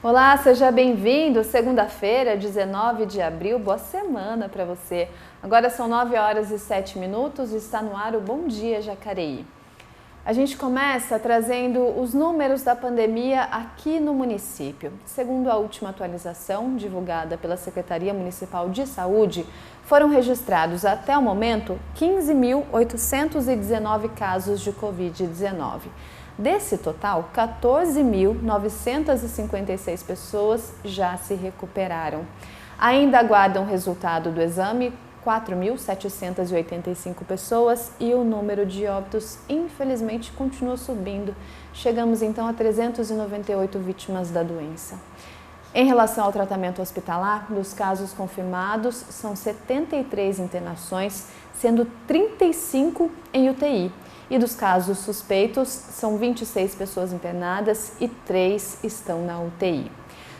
Olá, seja bem-vindo. Segunda-feira, 19 de abril. Boa semana para você. Agora são 9 horas e 7 minutos e está no ar o Bom Dia Jacareí. A gente começa trazendo os números da pandemia aqui no município. Segundo a última atualização, divulgada pela Secretaria Municipal de Saúde, foram registrados até o momento 15.819 casos de Covid-19. Desse total, 14.956 pessoas já se recuperaram. Ainda aguardam o resultado do exame 4.785 pessoas e o número de óbitos, infelizmente, continua subindo. Chegamos então a 398 vítimas da doença. Em relação ao tratamento hospitalar, dos casos confirmados, são 73 internações, sendo 35 em UTI. E dos casos suspeitos, são 26 pessoas internadas e 3 estão na UTI.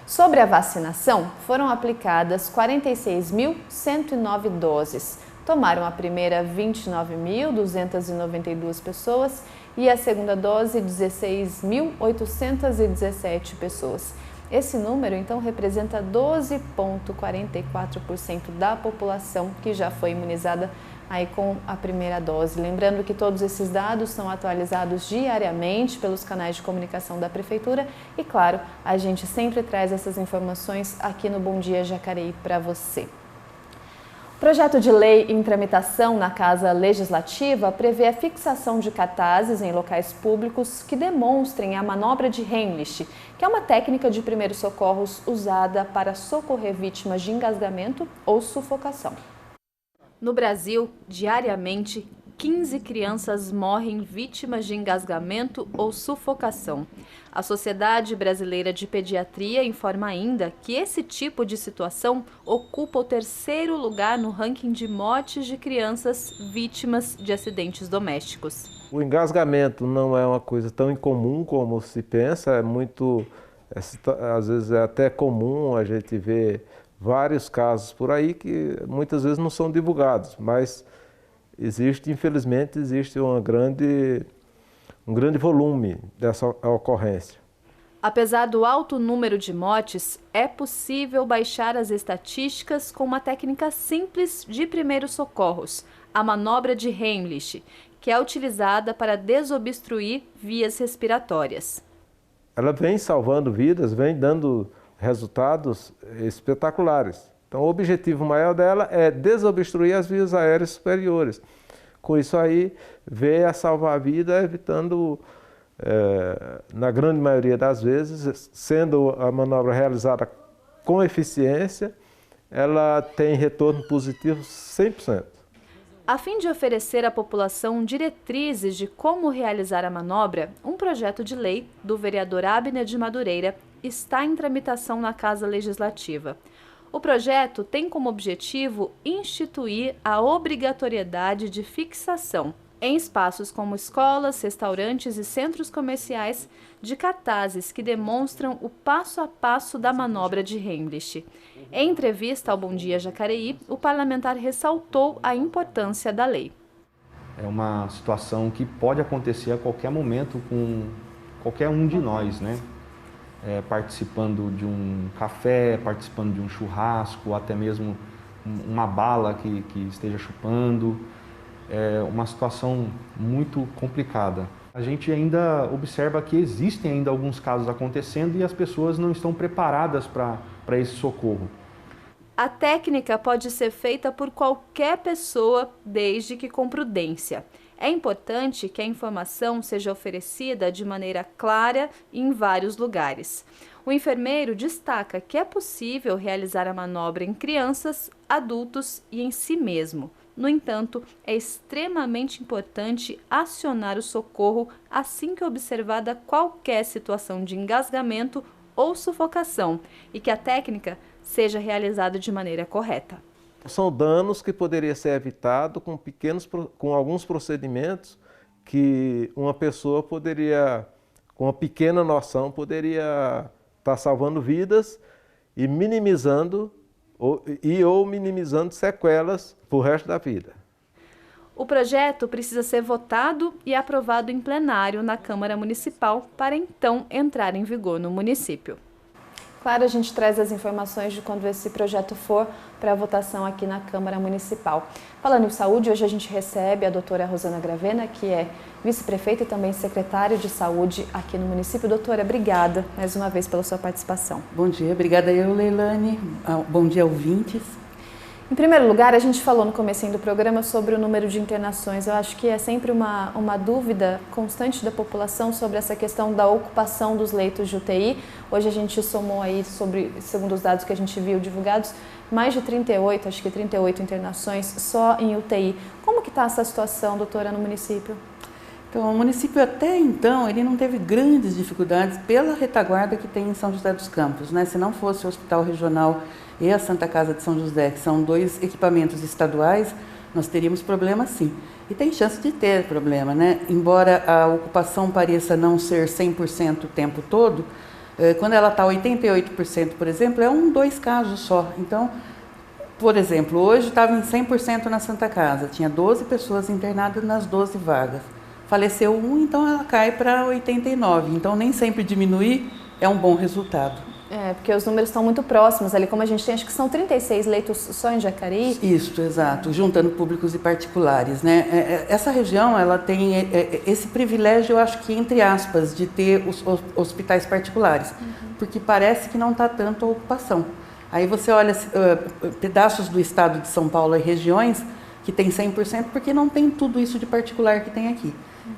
Sobre a vacinação, foram aplicadas 46.109 doses. Tomaram a primeira 29.292 pessoas e a segunda dose 16.817 pessoas. Esse número, então, representa 12,44% da população que já foi imunizada aí com a primeira dose. Lembrando que todos esses dados são atualizados diariamente pelos canais de comunicação da Prefeitura e, claro, a gente sempre traz essas informações aqui no Bom Dia Jacareí para você. O projeto de lei em tramitação na Casa Legislativa prevê a fixação de cartazes em locais públicos que demonstrem a manobra de Heimlich, que é uma técnica de primeiros socorros usada para socorrer vítimas de engasgamento ou sufocação. No Brasil, diariamente, 15 crianças morrem vítimas de engasgamento ou sufocação. A Sociedade Brasileira de Pediatria informa ainda que esse tipo de situação ocupa o terceiro lugar no ranking de mortes de crianças vítimas de acidentes domésticos. O engasgamento não é uma coisa tão incomum como se pensa, às vezes é até comum a gente ver vários casos por aí que muitas vezes não são divulgados, mas infelizmente existe um grande volume dessa ocorrência. Apesar do alto número de mortes, é possível baixar as estatísticas com uma técnica simples de primeiros socorros, a manobra de Heimlich, que é utilizada para desobstruir vias respiratórias. Ela vem salvando vidas, vem dando resultados espetaculares. Então, o objetivo maior dela é desobstruir as vias aéreas superiores. Com isso aí, veio a salvar a vida, evitando, na grande maioria das vezes, sendo a manobra realizada com eficiência, ela tem retorno positivo 100%. A fim de oferecer à população diretrizes de como realizar a manobra, um projeto de lei do vereador Abner de Madureira está em tramitação na Casa Legislativa. O projeto tem como objetivo instituir a obrigatoriedade de fixação em espaços como escolas, restaurantes e centros comerciais de cartazes que demonstram o passo a passo da manobra de Heimlich. Em entrevista ao Bom Dia Jacareí, o parlamentar ressaltou a importância da lei. É uma situação que pode acontecer a qualquer momento com qualquer um de nós, né? Participando de um café, participando de um churrasco, até mesmo uma bala que esteja chupando. É uma situação muito complicada. A gente ainda observa que existem ainda alguns casos acontecendo e as pessoas não estão preparadas para esse socorro. A técnica pode ser feita por qualquer pessoa, desde que com prudência. É importante que a informação seja oferecida de maneira clara e em vários lugares. O enfermeiro destaca que é possível realizar a manobra em crianças, adultos e em si mesmo. No entanto, é extremamente importante acionar o socorro assim que observada qualquer situação de engasgamento ou sufocação e que a técnica seja realizada de maneira correta. São danos que poderiam ser evitados com alguns procedimentos que uma pessoa poderia, com uma pequena noção, poderia estar salvando vidas e minimizando sequelas para o resto da vida. O projeto precisa ser votado e aprovado em plenário na Câmara Municipal para então entrar em vigor no município. Claro, a gente traz as informações de quando esse projeto for para votação aqui na Câmara Municipal. Falando em saúde, hoje a gente recebe a doutora Rosana Gravena, que é vice-prefeita e também secretária de saúde aqui no município. Doutora, obrigada mais uma vez pela sua participação. Bom dia, obrigada eu, Leilane. Bom dia, ouvintes. Em primeiro lugar, a gente falou no comecinho do programa sobre o número de internações. Eu acho que é sempre uma dúvida constante da população sobre essa questão da ocupação dos leitos de UTI. Hoje a gente somou aí, segundo os dados que a gente viu divulgados, mais de 38, acho que 38 internações só em UTI. Como que está essa situação, doutora, no município? Então, o município até então, ele não teve grandes dificuldades pela retaguarda que tem em São José dos Campos, né? Se não fosse o Hospital Regional e a Santa Casa de São José, que são 2 equipamentos estaduais, nós teríamos problema sim. E tem chance de ter problema, né? Embora a ocupação pareça não ser 100% o tempo todo, quando ela está 88%, por exemplo, é 2 casos só. Então, por exemplo, hoje estava em 100% na Santa Casa, tinha 12 pessoas internadas nas 12 vagas. Faleceu 1, então ela cai para 89. Então, nem sempre diminuir é um bom resultado. Porque os números estão muito próximos ali, como a gente tem, acho que são 36 leitos só em Jacareí. Isso, exato, juntando públicos e particulares, né? Essa região, ela tem esse privilégio, eu acho que entre aspas, de ter os hospitais particulares, porque parece que não está tanto a ocupação. Aí você olha pedaços do estado de São Paulo e regiões que tem 100%, porque não tem tudo isso de particular que tem aqui.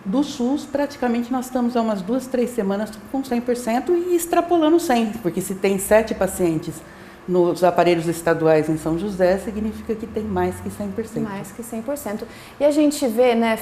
Do SUS, praticamente nós estamos há umas 2, 3 semanas com 100% e extrapolando 100%, porque se tem 7 pacientes nos aparelhos estaduais em São José, significa que tem mais que 100%. Mais que 100%. E a gente vê, né,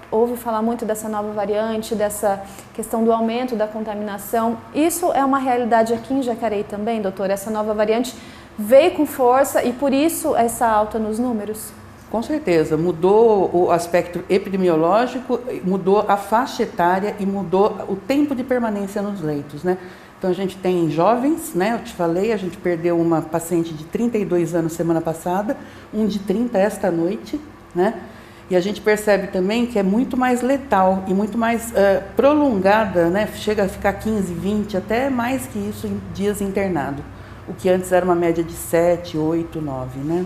ouve falar muito dessa nova variante, dessa questão do aumento da contaminação. Isso é uma realidade aqui em Jacareí também, doutora? Essa nova variante veio com força e por isso essa alta nos números? Com certeza, mudou o aspecto epidemiológico, mudou a faixa etária e mudou o tempo de permanência nos leitos, né? Então a gente tem jovens, né? Eu te falei, a gente perdeu uma paciente de 32 anos semana passada, um de 30 esta noite, né? E a gente percebe também que é muito mais letal e muito mais prolongada, né? Chega a ficar 15, 20, até mais que isso em dias internado, o que antes era uma média de 7, 8, 9, né?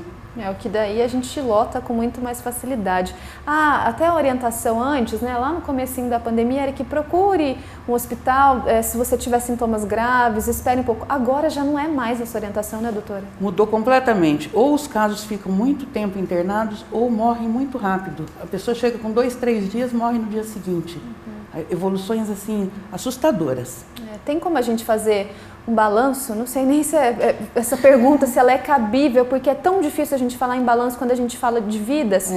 O que daí a gente lota com muito mais facilidade. Até a orientação antes, né, lá no comecinho da pandemia, era que procure um hospital, se você tiver sintomas graves, espere um pouco. Agora já não é mais essa orientação, né, doutora? Mudou completamente. Ou os casos ficam muito tempo internados ou morrem muito rápido. A pessoa chega com 2, 3 dias, morre no dia seguinte. Evoluções, assim, assustadoras. Tem como a gente fazer um balanço? Não sei nem se essa pergunta, se ela é cabível, porque é tão difícil a gente falar em balanço quando a gente fala de vidas.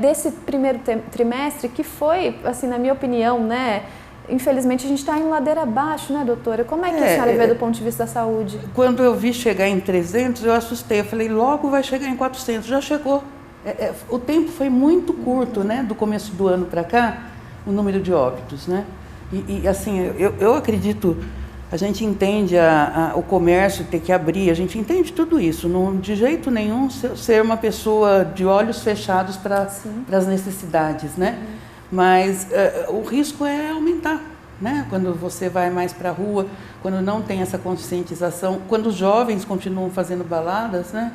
Desse primeiro trimestre, que foi, assim, na minha opinião, né, infelizmente a gente está em ladeira abaixo, né, doutora? Como é que a senhora vê do ponto de vista da saúde? Quando eu vi chegar em 300, eu assustei. Eu falei, logo vai chegar em 400. Já chegou. O tempo foi muito curto, né, do começo do ano para cá, o número de óbitos, né? E assim, eu acredito, a gente entende o comércio ter que abrir, a gente entende tudo isso, não de jeito nenhum ser uma pessoa de olhos fechados para as necessidades, né? Mas o risco é aumentar, né? Quando você vai mais para a rua, quando não tem essa conscientização, quando os jovens continuam fazendo baladas, né?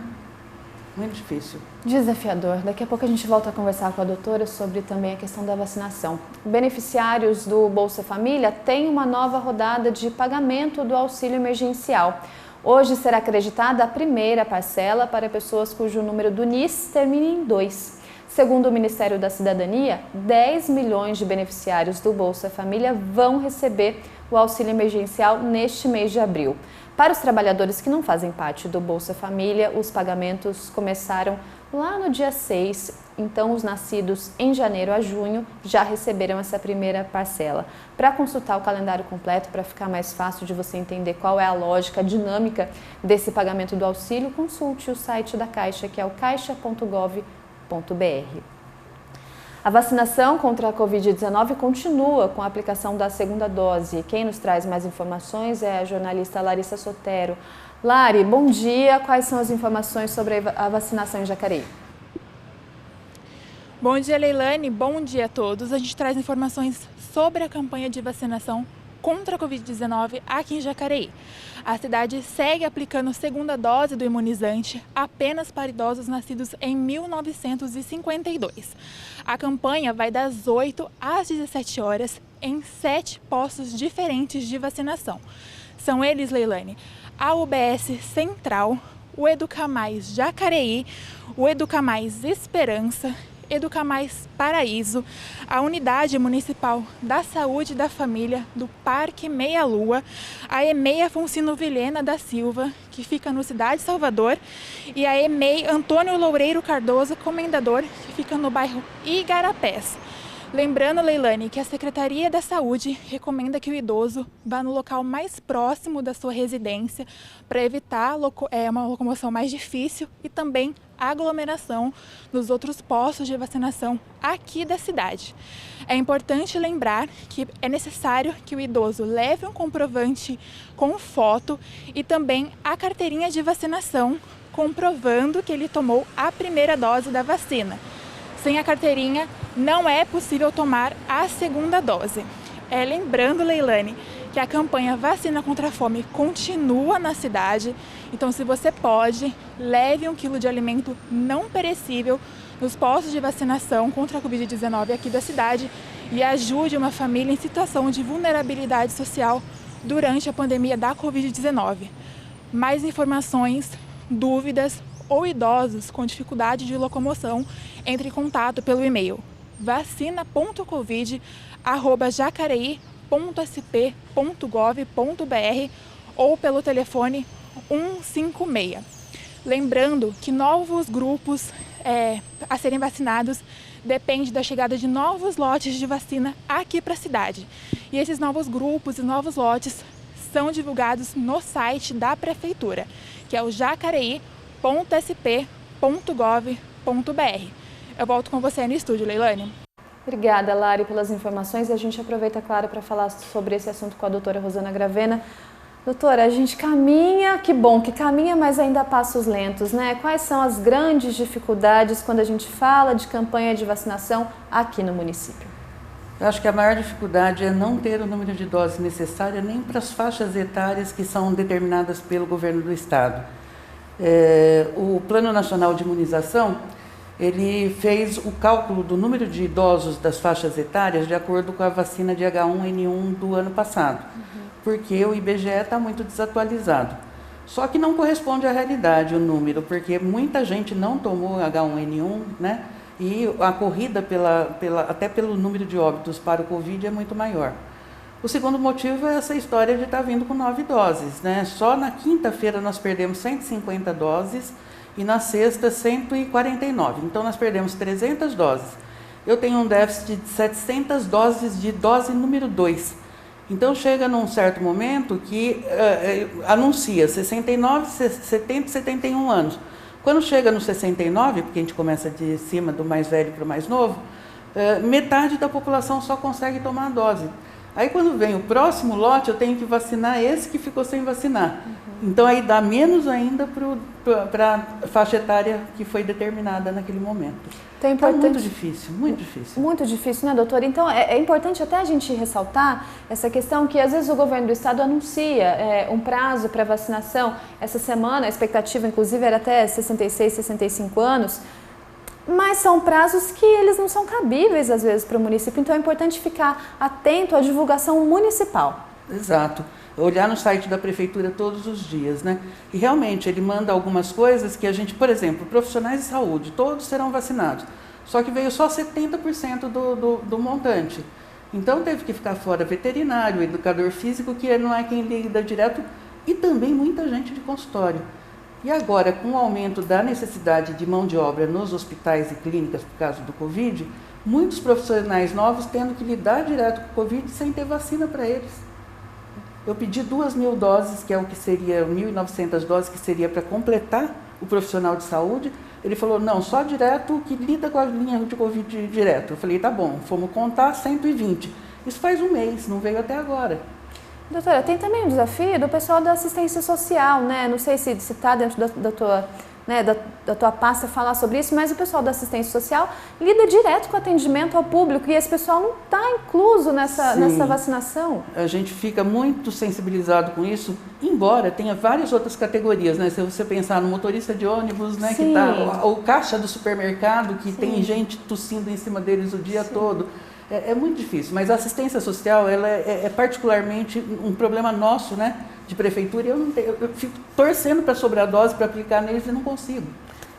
Muito difícil. Desafiador. Daqui a pouco a gente volta a conversar com a doutora sobre também a questão da vacinação. Beneficiários do Bolsa Família têm uma nova rodada de pagamento do auxílio emergencial. Hoje será acreditada a primeira parcela para pessoas cujo número do NIS termine em 2. Segundo o Ministério da Cidadania, 10 milhões de beneficiários do Bolsa Família vão receber o auxílio emergencial neste mês de abril. Para os trabalhadores que não fazem parte do Bolsa Família, os pagamentos começaram lá no dia 6, então os nascidos em janeiro a junho já receberam essa primeira parcela. Para consultar o calendário completo, para ficar mais fácil de você entender qual é a lógica, a dinâmica desse pagamento do auxílio, consulte o site da Caixa, que é o caixa.gov.br. A vacinação contra a Covid-19 continua com a aplicação da segunda dose. Quem nos traz mais informações é a jornalista Larissa Sotero. Lari, bom dia. Quais são as informações sobre a vacinação em Jacareí? Bom dia, Leilane. Bom dia a todos. A gente traz informações sobre a campanha de vacinação contra a Covid-19 aqui em Jacareí. A cidade segue aplicando a segunda dose do imunizante apenas para idosos nascidos em 1952. A campanha vai das 8 às 17 horas em 7 postos diferentes de vacinação. São eles, Leilane, a UBS Central, o Educamais Jacareí, o Educamais Esperança, Educamais Paraíso, a Unidade Municipal da Saúde e da Família do Parque Meia Lua, a EMEI Afoncino Vilhena da Silva, que fica no Cidade Salvador, e a EMEI Antônio Loureiro Cardoso Comendador, que fica no bairro Igarapés. Lembrando, Leilane, que a Secretaria da Saúde recomenda que o idoso vá no local mais próximo da sua residência para evitar uma locomoção mais difícil e também aglomeração nos outros postos de vacinação aqui da cidade. É importante lembrar que é necessário que o idoso leve um comprovante com foto e também a carteirinha de vacinação comprovando que ele tomou a primeira dose da vacina. Sem a carteirinha, não é possível tomar a segunda dose. Lembrando, Leilane, que a campanha Vacina contra a Fome continua na cidade. Então, se você pode, leve 1 quilo de alimento não perecível nos postos de vacinação contra a Covid-19 aqui da cidade e ajude uma família em situação de vulnerabilidade social durante a pandemia da Covid-19. Mais informações, dúvidas ou idosos com dificuldade de locomoção, entre em contato pelo e-mail vacina.covid@jacareí.sp.gov.br ou pelo telefone 156. Lembrando que novos grupos a serem vacinados depende da chegada de novos lotes de vacina aqui para a cidade. E esses novos grupos e novos lotes são divulgados no site da Prefeitura, que é o jacareí.sp.gov.br. Eu volto com você no estúdio, Leilane. Obrigada, Lari, pelas informações. E a gente aproveita, claro, para falar sobre esse assunto com a doutora Rosana Gravena. Doutora, a gente caminha, que bom que caminha, mas ainda a passos lentos, né? Quais são as grandes dificuldades quando a gente fala de campanha de vacinação aqui no município? Eu acho que a maior dificuldade é não ter o número de doses necessária nem para as faixas etárias que são determinadas pelo governo do estado. O Plano Nacional de Imunização, ele fez o cálculo do número de idosos das faixas etárias de acordo com a vacina de H1N1 do ano passado, porque o IBGE está muito desatualizado. Só que não corresponde à realidade o número, porque muita gente não tomou H1N1, né? E a corrida até pelo número de óbitos para o Covid é muito maior. O segundo motivo é essa história de estar vindo com 9 doses, né? Só na quinta-feira nós perdemos 150 doses e na sexta 149. Então nós perdemos 300 doses. Eu tenho um déficit de 700 doses de dose número 2. Então chega num certo momento que anuncia 69, 70, 71 anos. Quando chega no 69, porque a gente começa de cima do mais velho para o mais novo, metade da população só consegue tomar a dose. Aí quando vem o próximo lote, eu tenho que vacinar esse que ficou sem vacinar. Então aí dá menos ainda para a faixa etária que foi determinada naquele momento. Então é importante... muito difícil, muito difícil. Muito difícil, né, doutora? Então é importante até a gente ressaltar essa questão que às vezes o governo do estado anuncia um prazo para vacinação. Essa semana a expectativa inclusive era até 66, 65 anos. Mas são prazos que eles não são cabíveis, às vezes, para o município. Então, é importante ficar atento à divulgação municipal. Exato. Olhar no site da prefeitura todos os dias, né? E, realmente, ele manda algumas coisas que a gente... Por exemplo, profissionais de saúde, todos serão vacinados. Só que veio só 70% do montante. Então, teve que ficar fora veterinário, educador físico, que não é quem lida direto, e também muita gente de consultório. E agora, com o aumento da necessidade de mão de obra nos hospitais e clínicas por causa do Covid, muitos profissionais novos tendo que lidar direto com o Covid sem ter vacina para eles. Eu pedi 2.000 doses, que é o que seria 1.900 doses, que seria para completar o profissional de saúde. Ele falou, não, só direto que lida com a linha de Covid direto. Eu falei, tá bom, fomos contar 120. Isso faz um mês, não veio até agora. Doutora, tem também um desafio do pessoal da assistência social, né? Não sei se está dentro da tua né, da tua pasta falar sobre isso, mas o pessoal da assistência social lida direto com o atendimento ao público e esse pessoal não está incluso nessa vacinação. A gente fica muito sensibilizado com isso, embora tenha várias outras categorias, né? Se você pensar no motorista de ônibus, né, que tá, o caixa do supermercado, que tem gente tossindo em cima deles o dia todo. É muito difícil, mas a assistência social ela é particularmente um problema nosso, né, de prefeitura, e eu fico torcendo para sobradose para aplicar neles e não consigo.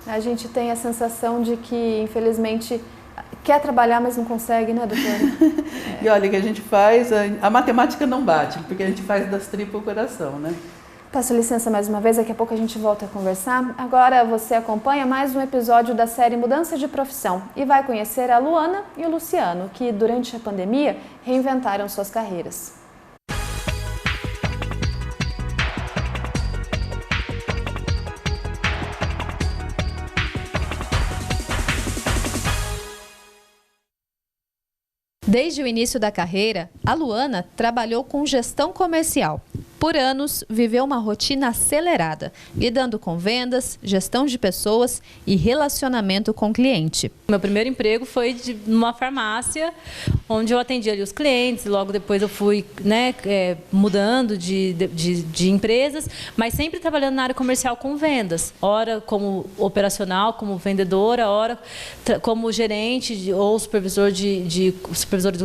A gente tem a sensação de que, infelizmente, quer trabalhar, mas não consegue, né, doutora? E olha, que a gente faz, a matemática não bate, porque a gente faz das tripas o coração, né? Peço licença mais uma vez, daqui a pouco a gente volta a conversar. Agora você acompanha mais um episódio da série Mudança de Profissão e vai conhecer a Luana e o Luciano, que durante a pandemia reinventaram suas carreiras. Desde o início da carreira, a Luana trabalhou com gestão comercial. Por anos, viveu uma rotina acelerada, lidando com vendas, gestão de pessoas e relacionamento com o cliente. Meu primeiro emprego foi numa farmácia, onde eu atendia ali os clientes. Logo depois eu fui, né, mudando de empresas, mas sempre trabalhando na área comercial com vendas. Ora como operacional, como vendedora, ora como gerente ou supervisor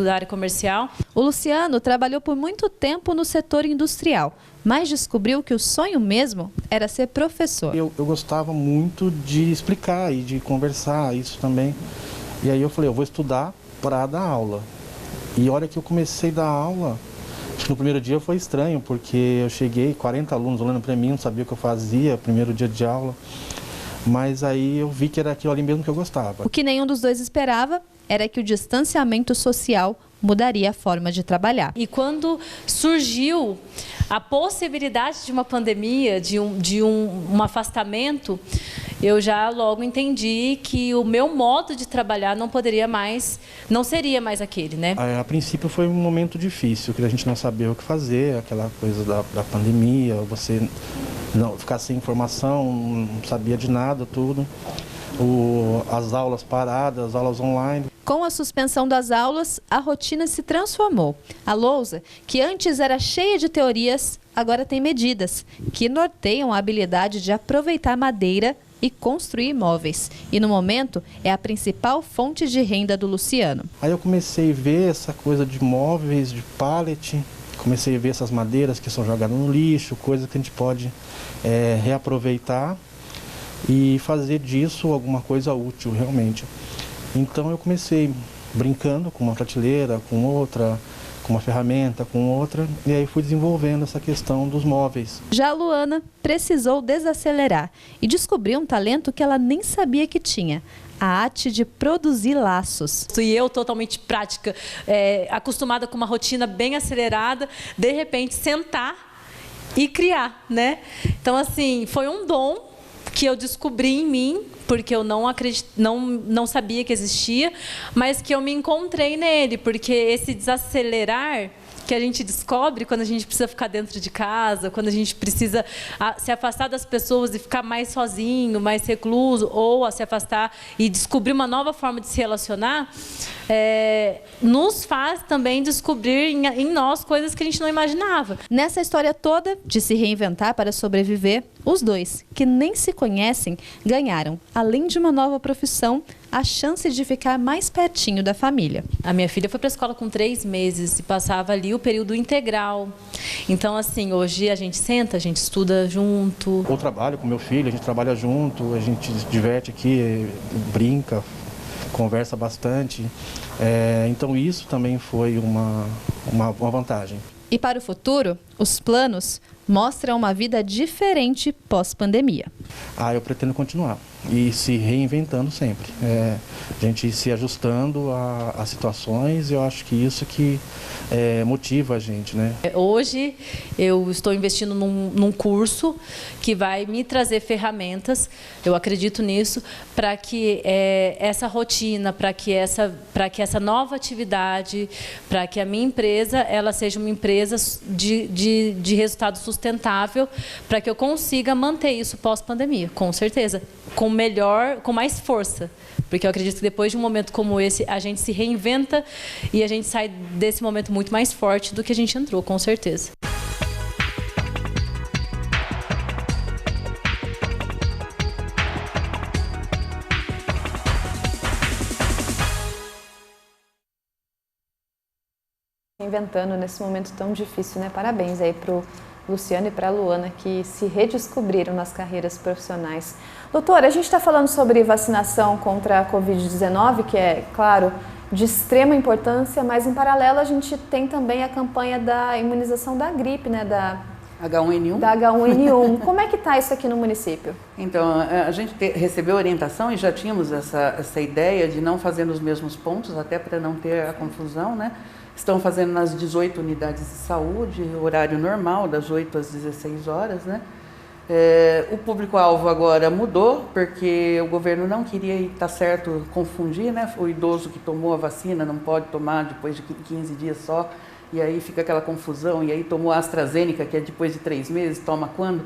da área comercial. O Luciano trabalhou por muito tempo no setor industrial, mas descobriu que o sonho mesmo era ser professor. Eu gostava muito de explicar e de conversar isso também. E aí eu falei, eu vou estudar para dar aula. E a hora que eu comecei a dar aula, acho que no primeiro dia foi estranho, porque eu cheguei, 40 alunos olhando para mim, não sabia o que eu fazia, primeiro dia de aula. Mas aí eu vi que era aquilo ali mesmo que eu gostava. O que nenhum dos dois esperava era que o distanciamento social mudaria a forma de trabalhar. E quando surgiu a possibilidade de uma pandemia, de um afastamento, eu já logo entendi que o meu modo de trabalhar não seria mais aquele, né? A princípio foi um momento difícil, que a gente não sabia o que fazer, aquela coisa da pandemia, você não ficar sem informação, não sabia de nada, tudo. As aulas paradas, as aulas online. Com a suspensão das aulas, a rotina se transformou. A lousa, que antes era cheia de teorias, agora tem medidas, que norteiam a habilidade de aproveitar madeira e construir móveis. E no momento, é a principal fonte de renda do Luciano. Aí eu comecei a ver essa coisa de móveis, de pallet, comecei a ver essas madeiras que são jogadas no lixo, coisas que a gente pode reaproveitar e fazer disso alguma coisa útil realmente. Então eu comecei brincando com uma prateleira, com outra, com uma ferramenta, com outra, e aí fui desenvolvendo essa questão dos móveis. Já a Luana precisou desacelerar e descobriu um talento que ela nem sabia que tinha. A arte de produzir laços. E eu, totalmente prática, acostumada com uma rotina bem acelerada, de repente sentar e criar, né? Então, assim, foi um dom que eu descobri em mim, porque eu não sabia que existia, mas que eu me encontrei nele, porque esse desacelerar que a gente descobre quando a gente precisa ficar dentro de casa, quando a gente precisa se afastar das pessoas e ficar mais sozinho, mais recluso, ou se afastar e descobrir uma nova forma de se relacionar, nos faz também descobrir em nós coisas que a gente não imaginava. Nessa história toda de se reinventar para sobreviver, os dois, que nem se conhecem, ganharam, além de uma nova profissão, a chance de ficar mais pertinho da família. A minha filha foi para a escola com 3 meses e passava ali o período integral. Então, assim, hoje a gente senta, a gente estuda junto. Eu trabalho com meu filho, a gente trabalha junto, a gente se diverte aqui, brinca, conversa bastante. Então, isso também foi uma vantagem. E para o futuro, os planos mostram uma vida diferente pós-pandemia. Eu pretendo continuar. e se reinventando sempre. A gente se ajustando a situações, eu acho que isso que motiva a gente, né? Hoje eu estou investindo num curso que vai me trazer ferramentas, eu acredito nisso, para que essa rotina, para que essa nova atividade, para que a minha empresa ela seja uma empresa de resultado sustentável, para que eu consiga manter isso pós-pandemia, com certeza, com mais força. Porque eu acredito que depois de um momento como esse, a gente se reinventa e a gente sai desse momento muito mais forte do que a gente entrou, com certeza. Inventando nesse momento tão difícil, né? Parabéns aí para o Luciano e para a Luana, que se redescobriram nas carreiras profissionais. Doutora, a gente está falando sobre vacinação contra a Covid-19, que é, claro, de extrema importância, mas em paralelo a gente tem também a campanha da imunização da gripe, né? Da H1N1? Da H1N1. Como é que está isso aqui no município? Então, a gente recebeu orientação e já tínhamos essa ideia de não fazer nos mesmos pontos, até para não ter a confusão, né? Estão fazendo nas 18 unidades de saúde, horário normal, das 8 às 16 horas, né? O público-alvo agora mudou, porque o governo não queria, e está certo, confundir, né? O idoso que tomou a vacina não pode tomar depois de 15 dias só, e aí fica aquela confusão, e aí tomou a AstraZeneca, que é depois de 3 meses, toma quando?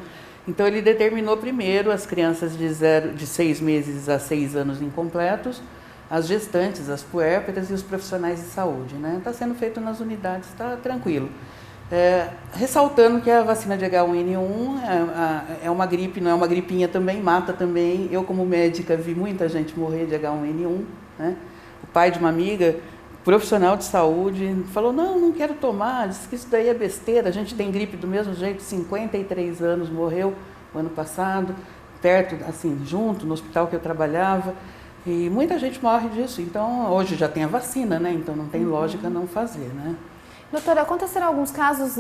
Então ele determinou primeiro as crianças de 6 meses a 6 anos incompletos, as gestantes, as puérperas e os profissionais de saúde, né? Está sendo feito nas unidades, está tranquilo. Ressaltando que a vacina de H1N1 é uma gripe, não é uma gripinha também, mata também. Eu, como médica, vi muita gente morrer de H1N1, né? O pai de uma amiga, profissional de saúde, falou, não quero tomar, disse que isso daí é besteira, a gente tem gripe do mesmo jeito, 53 anos, morreu o ano passado, perto, assim, junto, no hospital que eu trabalhava. E muita gente morre disso, então hoje já tem a vacina, né? Então não tem lógica não fazer, né? Doutora, aconteceram alguns casos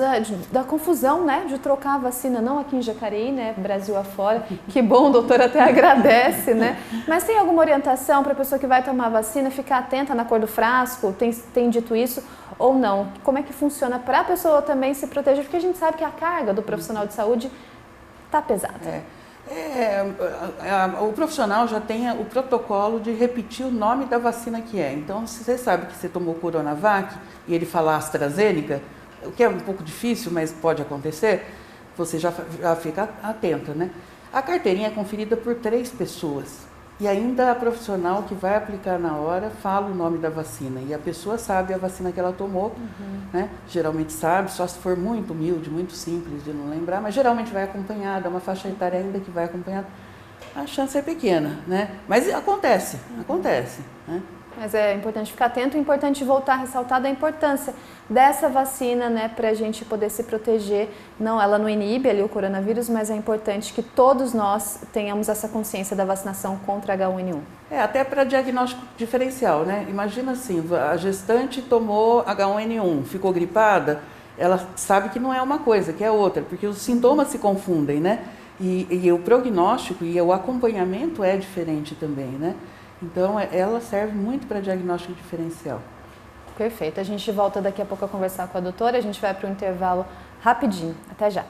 da confusão, né? De trocar a vacina, não aqui em Jacareí, né? Brasil afora. Que bom, doutora, até agradece, né? Mas tem alguma orientação para a pessoa que vai tomar a vacina ficar atenta na cor do frasco? Tem dito isso ou não? Como é que funciona para a pessoa também se proteger? Porque a gente sabe que a carga do profissional de saúde está pesada. O profissional já tem o protocolo de repetir o nome da vacina que é. Então, se você sabe que você tomou Coronavac e ele falar AstraZeneca, o que é um pouco difícil, mas pode acontecer, você já fica atenta, né? A carteirinha é conferida por 3 pessoas. E ainda a profissional que vai aplicar na hora fala o nome da vacina. E a pessoa sabe a vacina que ela tomou, né? Geralmente sabe, só se for muito humilde, muito simples de não lembrar, mas geralmente vai acompanhada, é uma faixa etária ainda que vai acompanhada. A chance é pequena, né? Mas acontece, né? Mas é importante ficar atento, é importante voltar a ressaltar da importância dessa vacina, né, para a gente poder se proteger. Não, ela não inibe ali o coronavírus, mas é importante que todos nós tenhamos essa consciência da vacinação contra H1N1. Até para diagnóstico diferencial, né? Imagina assim, a gestante tomou H1N1, ficou gripada, ela sabe que não é uma coisa, que é outra, porque os sintomas se confundem, né? E o prognóstico e o acompanhamento é diferente também, né? Então, ela serve muito para diagnóstico diferencial. Perfeito. A gente volta daqui a pouco a conversar com a doutora. A gente vai para um intervalo rapidinho. Até já.